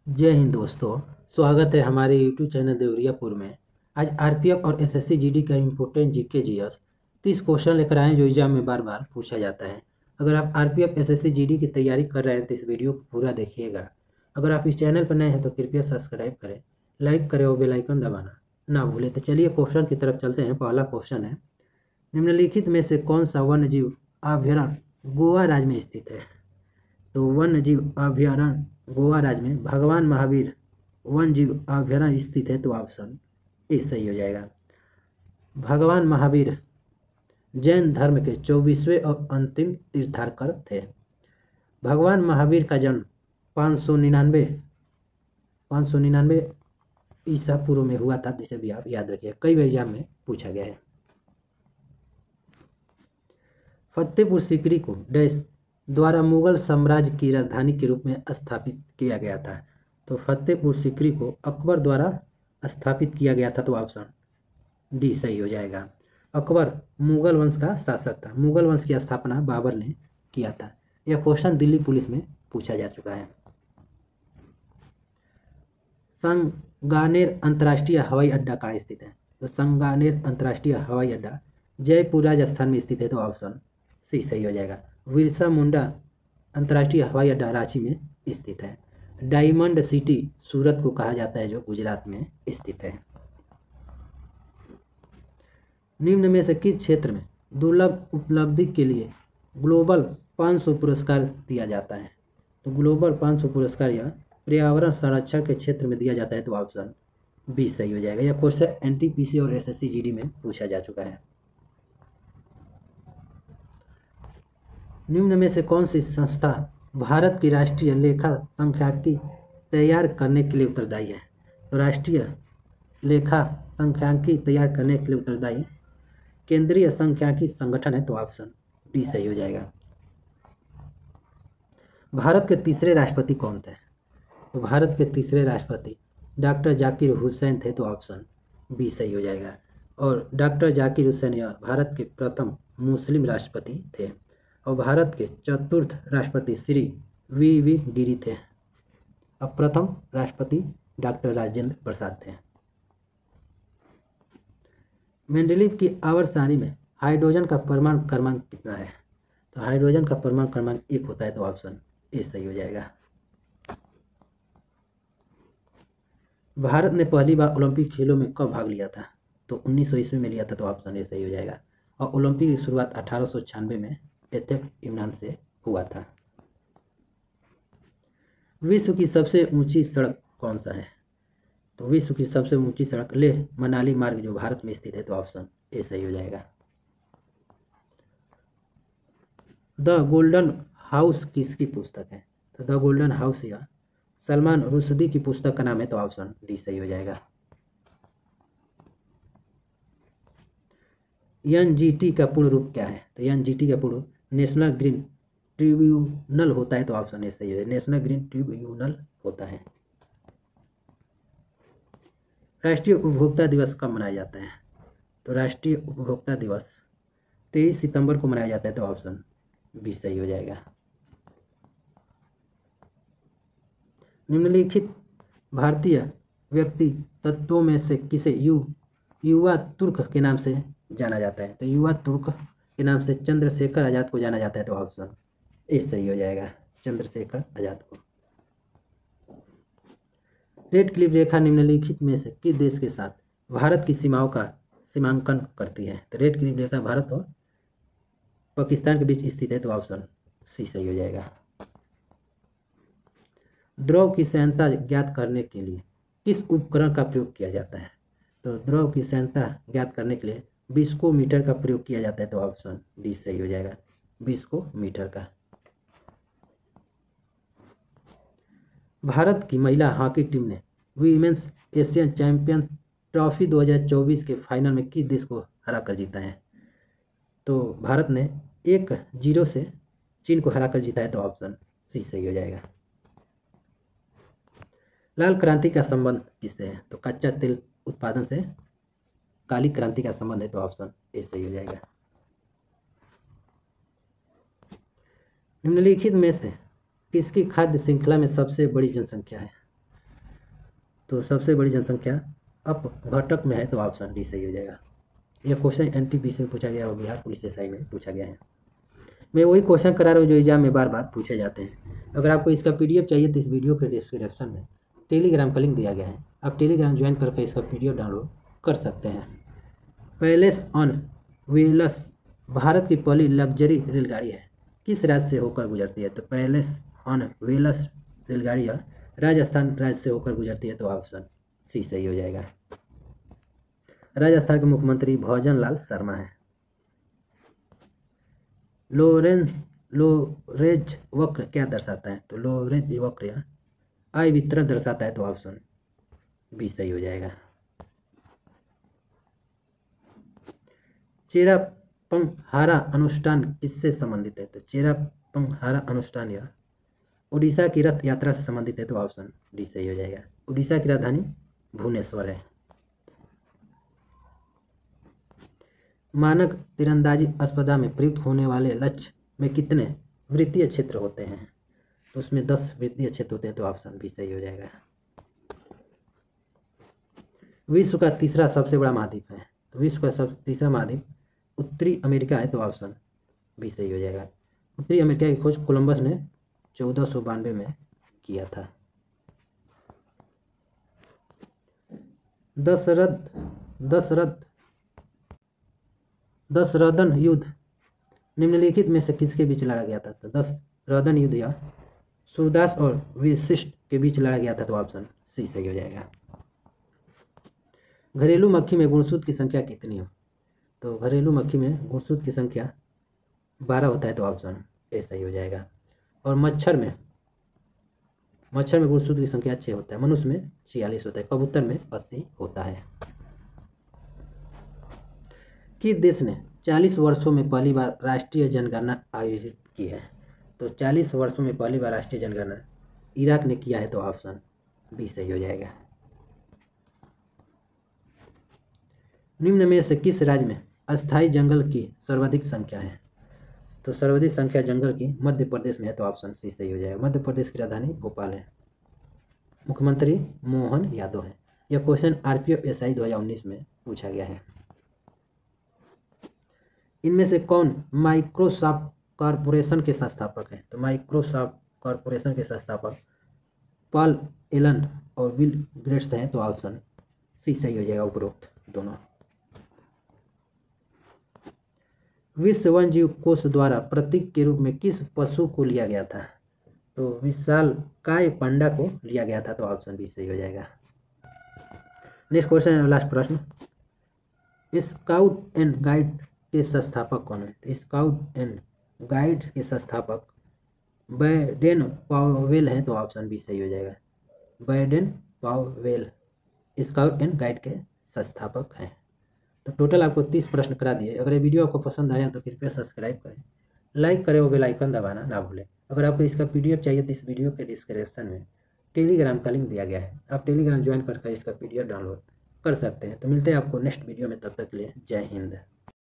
जय हिंद दोस्तों। स्वागत है हमारे यूट्यूब चैनल देवरियापुर में। आज आरपीएफ और एसएससी जीडी का इम्पोर्टेंट जीके जीएस 30 क्वेश्चन लेकर आए जो एग्जाम में बार बार पूछा जाता है। अगर आप आरपीएफ एसएससी जीडी की तैयारी कर रहे हैं तो इस वीडियो को पूरा देखिएगा। अगर आप इस चैनल पर नए हैं तो कृपया सब्सक्राइब करें, लाइक करें और बेल आइकन दबाना ना भूलें। तो चलिए क्वेश्चन की तरफ चलते हैं। पहला क्वेश्चन है, निम्नलिखित में से कौन सा वन्यजीव अभयारण्य गोवा राज्य में स्थित है? तो वन्यजीव अभयारण्य गोवा राज्य में भगवान महावीर वन जीव अभयारण्य स्थित है। तो ऑप्शन ए सही हो जाएगा। भगवान महावीर जैन धर्म के 24वें और अंतिम तीर्थंकर थे। भगवान महावीर का जन्म 599 ईसा पूर्व में हुआ था। जिसे भी आप याद रखिए, कई एग्जाम में पूछा गया है। फतेहपुर सीकरी को डैश द्वारा मुगल साम्राज्य की राजधानी के रूप में स्थापित किया गया था। तो फतेहपुर सीकरी को अकबर द्वारा स्थापित किया गया था। तो ऑप्शन डी सही हो जाएगा। अकबर मुगल वंश का शासक था। मुगल वंश की स्थापना बाबर ने किया था। यह क्वेश्चन दिल्ली पुलिस में पूछा जा चुका है। संगानेर अंतर्राष्ट्रीय हवाई अड्डा कहाँ स्थित है? तो संगानेर अंतर्राष्ट्रीय हवाई अड्डा जयपुर राजस्थान में स्थित है। तो ऑप्शन सी सही हो जाएगा। बिरसा मुंडा अंतर्राष्ट्रीय हवाई अड्डा रांची में स्थित है। डायमंड सिटी सूरत को कहा जाता है जो गुजरात में स्थित है। निम्न में से किस क्षेत्र में दुर्लभ उपलब्धि के लिए ग्लोबल 500 पुरस्कार दिया जाता है? तो ग्लोबल 500 पुरस्कार यह पर्यावरण संरक्षण के क्षेत्र में दिया जाता है। तो ऑप्शन बी सही हो जाएगा। यह क्वेश्चन एनटीपीसी और एसएससी जीडी में पूछा जा चुका है। निम्न में से कौन सी संस्था भारत की राष्ट्रीय लेखा सांख्यिकी तैयार करने के लिए उत्तरदायी है? तो राष्ट्रीय लेखा सांख्यिकी तैयार करने के लिए उत्तरदायी केंद्रीय सांख्यिकी संगठन है। तो ऑप्शन डी सही हो जाएगा। भारत के तीसरे राष्ट्रपति कौन थे? तो भारत के तीसरे राष्ट्रपति डॉक्टर जाकिर हुसैन थे। तो ऑप्शन बी सही हो जाएगा। और डॉक्टर जाकिर हुसैन यह भारत के प्रथम मुस्लिम राष्ट्रपति थे। और भारत के चतुर्थ राष्ट्रपति श्री वी गिरी थे। अब प्रथम राष्ट्रपति डॉक्टर राजेंद्र प्रसाद थे। मेंडलीव की आवर्त सारणी में हाइड्रोजन का परमाणु क्रमांक कितना है? तो हाइड्रोजन का परमाणु क्रमांक 1 होता है। तो ऑप्शन ए सही हो जाएगा। भारत ने पहली बार ओलंपिक खेलों में कब भाग लिया था? तो 1900 ईस्वी में लिया था। तो ऑप्शन ए सही हो जाएगा। और ओलंपिक की शुरुआत 1896 में एथेंस यूनान से हुआ था। विश्व की सबसे ऊंची सड़क कौन सा है? तो विश्व की सबसे ऊंची सड़क लेह मनाली मार्ग जो भारत में स्थित है। तो ऑप्शन ए सही हो जाएगा। द गोल्डन हाउस किसकी पुस्तक है? तो द गोल्डन हाउस या सलमान रुश्दी की पुस्तक का नाम है। तो ऑप्शन डी सही हो जाएगा। एनजीटी का पूर्ण रूप क्या है? तो एनजीटी का पूर्ण रूप नेशनल ग्रीन ट्रिब्यूनल होता है। तो ऑप्शन ए सही है। नेशनल ग्रीन ट्रिब्यूनल होता है। राष्ट्रीय उपभोक्ता दिवस कब मनाया जाता है? तो राष्ट्रीय उपभोक्ता दिवस 23 सितंबर को मनाया जाता है। तो ऑप्शन बी सही हो जाएगा। निम्नलिखित भारतीय व्यक्ति तत्वों में से किसे युवा तुर्क के नाम से जाना जाता है? तो युवा तुर्क के नाम से चंद्रशेखर आजाद को जाना जाता है। तो ऑप्शन ए सही हो जाएगा। चंद्रशेखर आजाद को। रेड क्लिफ रेखा निम्नलिखित में से किस देश के साथ भारत की सीमाओं का सीमांकन करती है? तो रेड क्लिफ रेखा भारत और पाकिस्तान के बीच स्थित है। तो ऑप्शन सी सही हो जाएगा। द्रव की सांद्रता ज्ञात करने के लिए किस उपकरण का प्रयोग किया जाता है? तो द्रव की सांद्रता ज्ञात करने के लिए विस्कोमीटर का प्रयोग किया जाता है। तो ऑप्शन डी सही हो जाएगा। विस्कोमीटर का। भारत की महिला हॉकी टीम ने वीमेंस एशियन चैंपियंस ट्रॉफी 2024 के फाइनल में किस देश को हराकर जीता है? तो भारत ने 1-0 से चीन को हराकर जीता है। तो ऑप्शन सी सही हो जाएगा। लाल क्रांति का संबंध किससे है? तो कच्चा तेल उत्पादन से काली क्रांति का संबंध है। तो ऑप्शन ए सही हो जाएगा। निम्नलिखित में से किसकी खाद्य श्रृंखला में सबसे बड़ी जनसंख्या है? तो सबसे बड़ी जनसंख्या अपघटक में है, तो ऑप्शन डी सही हो जाएगा। यह क्वेश्चन NTPC में पूछा गया और बिहार पुलिस SI में पूछा गया है। मैं वही क्वेश्चन करा रहा हूँ जो एग्जाम में बार बार पूछे जाते हैं। अगर आपको इसका PDF चाहिए तो इस वीडियो के डिस्क्रिप्शन में टेलीग्राम का लिंक दिया गया है, आप टेलीग्राम ज्वाइन करके इसका PDF डाउनलोड कर सकते हैं। पैलेस ऑन व्हील्स भारत की पहली लग्जरी रेलगाड़ी है, किस राज्य से होकर गुजरती है? तो पैलेस ऑन व्हील्स रेलगाड़ियाँ राजस्थान राज्य से होकर गुजरती है, तो ऑप्शन सी सही हो जाएगा। राजस्थान के मुख्यमंत्री भोजन लाल शर्मा है। लोरेंज वक्र क्या दर्शाता है? तो लोरेंज वक्र आय वितरण दर्शाता है, तो ऑप्शन बी सही हो जाएगा। चेरा पंहारा अनुष्ठान किससे संबंधित है? तो चेरा पंहारा अनुष्ठान या उड़ीसा की रथ यात्रा से संबंधित है, तो ऑप्शन डी सही हो जाएगा। उड़ीसा की राजधानी भुवनेश्वर है। मानक तीरंदाजी स्पर्धा में प्रयुक्त होने वाले लक्ष्य में कितने वृत्तीय क्षेत्र होते हैं? तो उसमें 10 वृत्तीय क्षेत्र होते हैं, तो ऑप्शन बी सही हो जाएगा। विश्व का तीसरा सबसे बड़ा महाद्वीप है, तो विश्व का तीसरा महाद्वीप उत्तरी अमेरिका है, तो ऑप्शन बी सही हो जाएगा। उत्तरी अमेरिका की खोज कोलंबस ने 1492 में किया था। दशरथन युद्ध निम्नलिखित में से किसके बीच लड़ा गया था? तो दशरथन युद्ध या सूरदास और वशिष्ठ के बीच लड़ा गया था, तो ऑप्शन सी सही हो जाएगा। घरेलू मक्खी में गुणसूत्र की संख्या कितनी हो? तो घरेलू मक्खी में गुणसूत्र की संख्या 12 होता है, तो ऑप्शन ए सही हो जाएगा। और मच्छर में गुणसूत्र की संख्या 6 होता है, मनुष्य में 46 होता है, कबूतर में 80 होता है। किस देश ने 40 वर्षों में पहली बार राष्ट्रीय जनगणना आयोजित की है? तो 40 वर्षों में पहली बार राष्ट्रीय जनगणना इराक ने किया है, तो ऑप्शन बी सही हो जाएगा। निम्न में से किस राज्य में अस्थायी जंगल की सर्वाधिक संख्या है? तो सर्वाधिक संख्या जंगल की मध्य प्रदेश में है, तो ऑप्शन सी सही हो जाएगा। मध्य प्रदेश की राजधानी भोपाल है। मुख्यमंत्री मोहन यादव है। यह क्वेश्चन RPF SI 2019 में पूछा गया है। इनमें से कौन माइक्रोसॉफ्ट कॉरपोरेशन के संस्थापक हैं? तो माइक्रोसॉफ्ट कॉरपोरेशन के संस्थापक पॉल एलन और बिल गेट्स हैं, तो ऑप्शन सी सही हो जाएगा उपरोक्त दोनों। विश्व वन्यजीव कोष द्वारा प्रतीक के रूप में किस पशु को लिया गया था? तो विशालकाय पांडा को लिया गया था, तो ऑप्शन बी सही हो जाएगा। नेक्स्ट क्वेश्चन है, लास्ट प्रश्न। स्काउट एंड गाइड के संस्थापक कौन है? तो स्काउट एंड गाइड के संस्थापक बैडेन पावेल हैं, तो ऑप्शन बी सही हो जाएगा। Baden Powell scout and guide के संस्थापक हैं। तो टोटल आपको 30 प्रश्न करा दिए। अगर ये वीडियो आपको पसंद आया तो कृपया सब्सक्राइब करें, लाइक करें और बेल आइकन दबाना ना भूलें। अगर आपको इसका PDF चाहिए तो इस वीडियो के डिस्क्रिप्शन में टेलीग्राम का लिंक दिया गया है, आप टेलीग्राम ज्वाइन करके इसका PDF डाउनलोड कर सकते हैं। तो मिलते हैं आपको नेक्स्ट वीडियो में, तब तक के लिए जय हिंद।